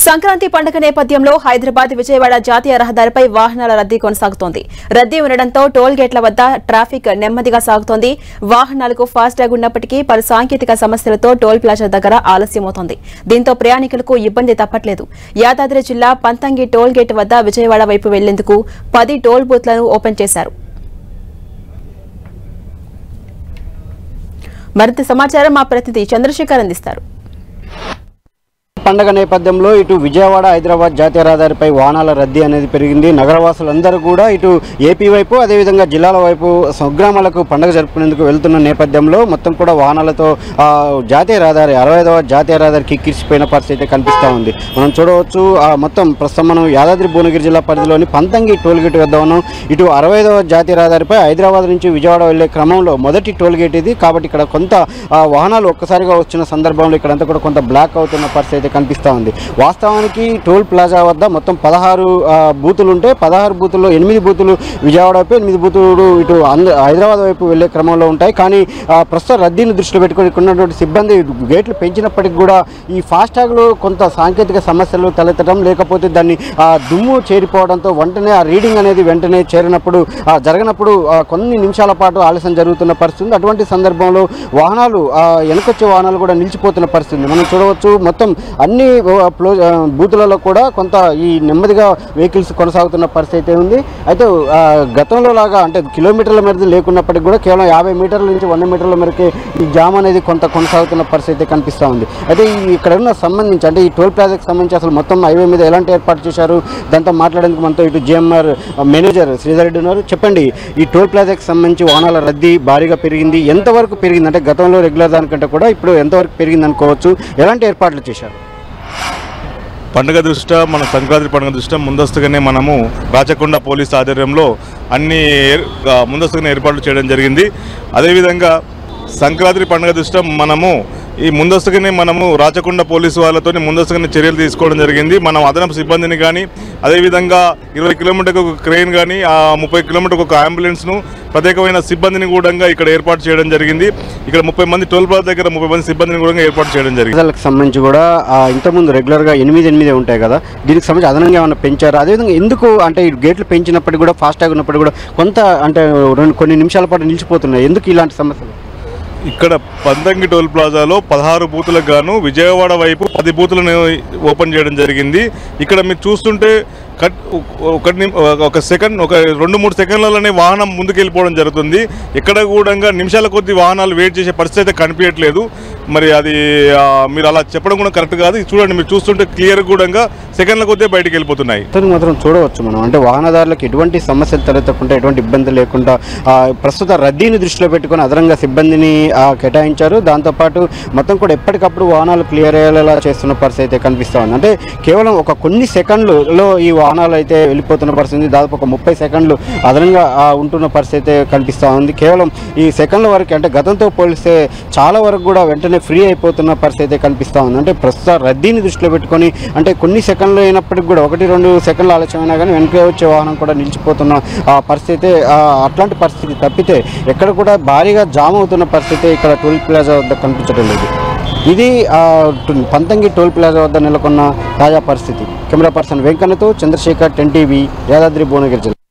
సంక్రాంతి పండుగ నేపథ్యంలో హైదరాబాద్ విజయవాడ జాతీయ రహదారిపై వాహనాల రద్దీ కొనసాగుతోంది. రద్దీ ఉండడంతో టోల్ గేట్ల వద్ద ట్రాఫిక్ నెమ్మదిగా సాగుతోంది. వాహనాలకు ఫాస్టాగ్ ఉన్నప్పటికీ పలు సాంకేతిక సమస్యలతో టోల్ ప్లాజా దగ్గర ఆలస్యమవుతోంది. దీంతో ప్రయాణికులకు ఇబ్బంది తప్పట్లేదు. యాదాద్రి జిల్లా పంతంగి టోల్ గేట్ వద్ద విజయవాడ వైపు వెళ్లేందుకు 10 టోల్ బూత్లను ఓపెన్ చేశారు. మరింత సమాచారం మా ప్రతినిధి చంద్రశేఖర్ అందిస్తారు. పండగ నేపథ్యంలో ఇటు విజయవాడ హైదరాబాద్ జాతీయ రహదారిపై వాహనాల రద్దీ అనేది పెరిగింది. నగరవాసులందరూ కూడా ఇటు ఏపీ వైపు అదేవిధంగా జిల్లాల వైపు స్వగ్రామాలకు పండుగ జరుపుకునేందుకు వెళ్తున్న నేపథ్యంలో మొత్తం కూడా వాహనాలతో జాతీయ రహదారి 65వ జాతీయ రహదారి కిక్కిరిసిపోయిన పరిస్థితి కనిపిస్తూ ఉంది. మనం చూడవచ్చు మొత్తం ప్రస్తుతం మనం యాదాద్రి భువనగిరి జిల్లా పరిధిలోని పంతంగి టోల్ గేట్ వద్ద ఉన్నాం. ఇటు 65వ జాతీయ రహదారిపై హైదరాబాద్ నుంచి విజయవాడ వెళ్లే క్రమంలో మొదటి టోల్ గేట్ ఇది. కాబట్టి ఇక్కడ కొంత వాహనాలు ఒక్కసారిగా వచ్చిన సందర్భంలో ఇక్కడంతా కూడా కొంత బ్లాక్ అవుతున్న పరిస్థితి కనిపిస్తూ ఉంది. వాస్తవానికి టోల్ ప్లాజా వద్ద మొత్తం 16 బూతులు ఉంటే 16 బూతుల్లో 8 బూతులు విజయవాడ వైపు 8 బూతులు ఇటు హైదరాబాద్ వైపు వెళ్లే క్రమంలో ఉంటాయి. కానీ ప్రస్తుత రద్దీని దృష్టిలో పెట్టుకుని ఇక్కడ ఉన్నటువంటి సిబ్బంది గేట్లు పెంచినప్పటికీ కూడా ఈ ఫాస్టాగ్లో కొంత సాంకేతిక సమస్యలు తలెత్తడం లేకపోతే దాన్ని దుమ్ము చేరిపోవడంతో వెంటనే ఆ రీడింగ్ అనేది వెంటనే చేరినప్పుడు జరగనప్పుడు కొన్ని నిమిషాల పాటు ఆలస్యం జరుగుతున్న పరిస్థితి. అటువంటి సందర్భంలో వాహనాలు వెనకొచ్చే వాహనాలు కూడా నిలిచిపోతున్న పరిస్థితి మనం చూడవచ్చు. మొత్తం అన్ని బూతులలో కూడా కొంత ఈ నెమ్మదిగా వెహికల్స్ కొనసాగుతున్న పరిస్థితి ఉంది. అయితే గతంలో లాగా అంటే కిలోమీటర్ల మేర లేకున్నప్పటికీ కూడా కేవలం 50 మీటర్ల నుంచి 100 మీటర్ల మేరకే ఈ జామ్ అనేది కొంత కొనసాగుతున్న పరిస్థితి కనిపిస్తూ ఉంది. అయితే ఇక్కడ ఉన్న సంబంధించి అంటే ఈ టోల్ ప్లాజాకి సంబంధించి అసలు మొత్తం హైవే మీద ఎలాంటి ఏర్పాటు చేశారు దాంతో మాట్లాడేందుకు మనతో ఇటు జిఎంఆర్ మేనేజర్ శ్రీధర్ రెడ్డి ఉన్నారు. చెప్పండి, ఈ టోల్ ప్లాజాకి సంబంధించి వాహనాల రద్దీ భారీగా పెరిగింది. ఎంతవరకు పెరిగింది అంటే గతంలో రెగ్యులర్ దానికంటే కూడా ఇప్పుడు ఎంతవరకు పెరిగింది అనుకోవచ్చు? ఎలాంటి ఏర్పాట్లు చేశారు? పండుగ దృష్ట్యా మన సంక్రాంతి పండుగ దృష్ట్యా ముందస్తుగానే మనము రాచకొండ పోలీస్ ఆధ్వర్యంలో అన్ని ముందస్తుగానే ఏర్పాట్లు చేయడం జరిగింది. అదేవిధంగా సంక్రాంతి పండుగ దృష్ట్యా మనము ఈ ముందస్తుగానే మనము రాచకొండ పోలీసు వాళ్ళతో ముందస్తుగానే చర్యలు తీసుకోవడం జరిగింది. మనం అదనపు సిబ్బందిని కానీ అదేవిధంగా 20 కిలోమీటర్కి ఒక క్రెయిన్ కానీ 30 కిలోమీటర్కి ఒక అంబులెన్స్ను ప్రత్యేకమైన సిబ్బందిని కూడా ఇక్కడ ఏర్పాటు చేయడం జరిగింది. ఇక్కడ 30 మంది టోల్ ప్లాజా దగ్గర 30 మంది సిబ్బందిని కూడా ఏర్పాటు చేయడం జరిగింది. ప్రజలకు సంబంధించి కూడా ఇంతకుముందు రెగ్యులర్గా 8 ఉంటాయి కదా, దీనికి సంబంధించి అదనంగా ఏమైనా పెంచారు? అదేవిధంగా ఎందుకు అంటే ఈ గేట్లు పెంచినప్పటికీ కూడా ఫాస్టాగ్ ఉన్నప్పటికీ కూడా కొంత అంటే కొన్ని నిమిషాల పాటు నిలిచిపోతున్నాయి. ఎందుకు ఇలాంటి సమస్యలు? ఇక్కడ పంతంగి టోల్ ప్లాజాలో 16 బూతులకు గాను విజయవాడ వైపు 10 బూతులను ఓపెన్ చేయడం జరిగింది. ఇక్కడ మీరు చూస్తుంటే ఒక సెకండ్ ఒక 2-3 సెకండ్లలోనే వాహనం ముందుకు వెళ్ళిపోవడం జరుగుతుంది. ఎక్కడ కూడా నిమిషాల కొద్దీ వాహనాలు వెయిట్ చేసే పరిస్థితి అయితే కనిపించట్లేదు. మరి అది మీరు అలా చెప్పడం కూడా కరెక్ట్ కాదు. చూడండి, మీరు చూస్తుంటే క్లియర్ కూడా సెకండ్ల కొద్దే బయటకు వెళ్ళిపోతున్నాయి. మాత్రం చూడవచ్చు మనం అంటే వాహనదారులకు ఎటువంటి సమస్యలు తలెత్తకుండా ఎటువంటి ఇబ్బంది లేకుండా ప్రస్తుత రద్దీని దృష్టిలో పెట్టుకుని అదనంగా సిబ్బందిని కేటాయించారు. దాంతోపాటు మొత్తం కూడా ఎప్పటికప్పుడు వాహనాలు క్లియర్ అయ్యేలా చేస్తున్న పరిస్థితి అయితే కనిపిస్తూ ఉంది. అంటే కేవలం ఒక కొన్ని సెకండ్లలో ఈ వాహనాలు అయితే వెళ్ళిపోతున్న పరిస్థితి, దాదాపు ఒక 30 సెకండ్లు అదనంగా ఉంటున్న పరిస్థితి కనిపిస్తూ ఉంది. కేవలం ఈ సెకండ్ల వరకు అంటే గతంతో పోలిస్తే చాలా వరకు కూడా వెంటనే ఫ్రీ అయిపోతున్న పరిస్థితి కనిపిస్తూ ఉంది. అంటే ప్రస్తుత రద్దీని దృష్టిలో పెట్టుకొని అంటే కొన్ని సెకండ్లు అయినప్పటికీ కూడా 1-2 సెకండ్లు ఆలస్యమైనా కానీ వెనక వచ్చే వాహనం కూడా నిలిచిపోతున్న పరిస్థితి. అట్లాంటి పరిస్థితి తప్పితే ఎక్కడ కూడా భారీగా జామ్ అవుతున్న పరిస్థితి ఇక్కడ టోల్ ప్లాజా వద్ద కనిపించడం లేదు. ఇది పంతంగి టోల్ ప్లాజా వద్ద నెలకొన్న తాజా పరిస్థితి. కెమెరా పర్సన్ వెంకన్నతో చంద్రశేఖర్, 10 టీవీ, యాదాద్రి భువనగిరి జిల్లా.